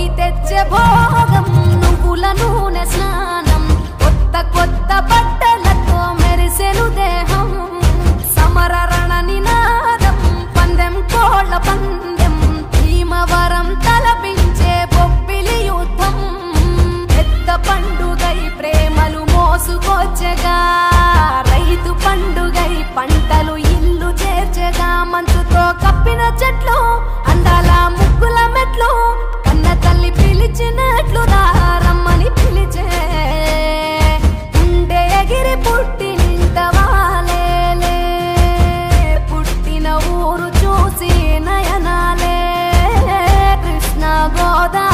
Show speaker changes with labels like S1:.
S1: భోగి తెచ్చే భోగం నువ్వుల నూనె స్నానం కొత్త కొత్త బట్టలతో మెరిసెను దేహం సమర రణ నినాదం పందెం కోళ్ళ పందెం భీమవరం తలపించే బొబ్బిలి యుద్ధం పెద్ద పండుగై ప్రేమలు మోసుకొచ్చగా రైతు పండుగై పంటలు ఇల్లు చేర్చగా మంచుతో కప్పిన చెట్లు అందాల ముగ్గుల మెట్లు కన్న తల్లి పిలిచినట్లు రమ్మని పిలిచే ఉండే ఎగిరి పుట్టినింట వాలేలే పుట్టిన ఊరు చూసి నయనాలే కృష్ణ గోదా